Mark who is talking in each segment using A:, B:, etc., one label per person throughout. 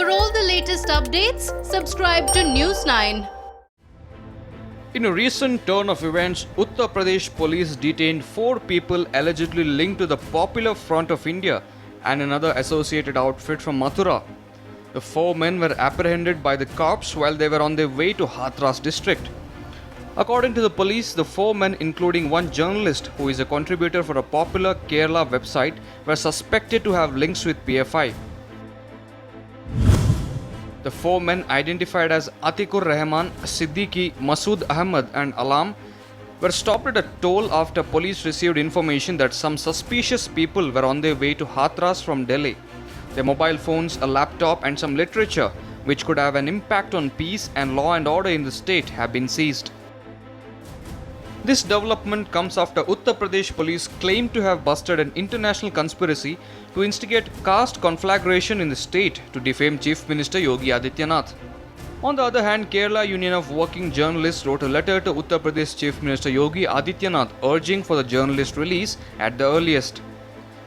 A: For all the latest updates, subscribe to News 9.
B: In a recent turn of events, Uttar Pradesh police detained 4 people allegedly linked to the Popular Front of India and another associated outfit from Mathura. The 4 men were apprehended by the cops while they were on their way to Hathras district. According to the police, the 4 men, including one journalist who is a contributor for a popular Kerala website, were suspected to have links with PFI. The 4 men, identified as Atikur Rahman, Siddiqui, Masood Ahmed and Alam, were stopped at a toll after police received information that some suspicious people were on their way to Hathras from Delhi. Their mobile phones, a laptop and some literature which could have an impact on peace and law and order in the state have been seized. This development comes after Uttar Pradesh police claim to have busted an international conspiracy to instigate caste conflagration in the state to defame Chief Minister Yogi Adityanath. On the other hand, Kerala Union of Working Journalists wrote a letter to Uttar Pradesh Chief Minister Yogi Adityanath urging for the journalist release at the earliest.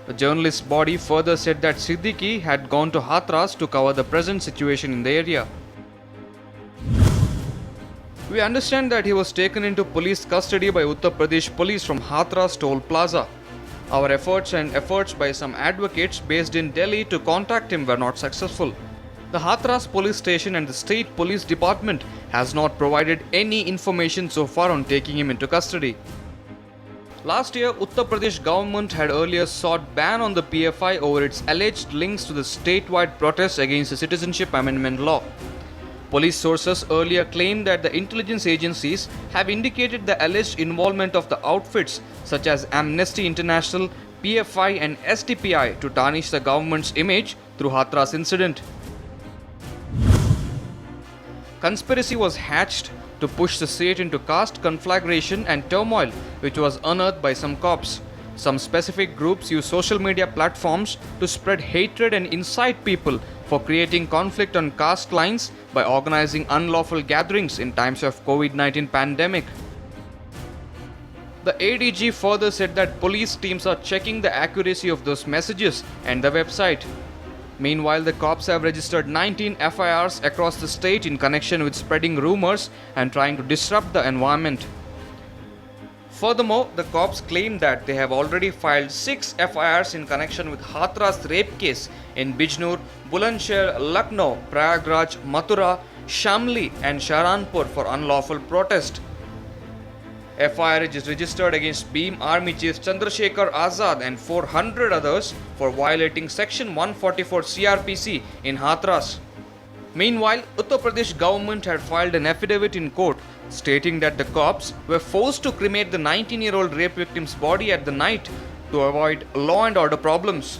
B: The journalist's body further said that Siddiqui had gone to Hathras to cover the present situation in the area. We understand that he was taken into police custody by Uttar Pradesh police from Hathras toll plaza. Our efforts by some advocates based in Delhi to contact him were not successful. The Hathras police station and the state police department has not provided any information so far on taking him into custody. Last year, Uttar Pradesh government had earlier sought ban on the PFI over its alleged links to the statewide protests against the Citizenship Amendment Law. Police sources earlier claimed that the intelligence agencies have indicated the alleged involvement of the outfits such as Amnesty International, PFI and SDPI to tarnish the government's image through Hathras incident. Conspiracy was hatched to push the state into caste conflagration and turmoil, which was unearthed by some cops. Some specific groups use social media platforms to spread hatred and incite people for creating conflict on caste lines by organizing unlawful gatherings in times of COVID-19 pandemic. The ADG further said that police teams are checking the accuracy of those messages and the website. Meanwhile, the cops have registered 19 FIRs across the state in connection with spreading rumors and trying to disrupt the environment. Furthermore, the cops claim that they have already filed 6 FIRs in connection with Hathras rape case in Bijnor, Bulandshahr, Lucknow, Prayagraj, Mathura, Shamli and Sharanpur for unlawful protest. FIR is registered against Beam Army Chief Chandrasekhar Azad and 400 others for violating Section 144 CRPC in Hathras. Meanwhile, Uttar Pradesh government had filed an affidavit in court stating that the cops were forced to cremate the 19-year-old rape victim's body at the night to avoid law and order problems.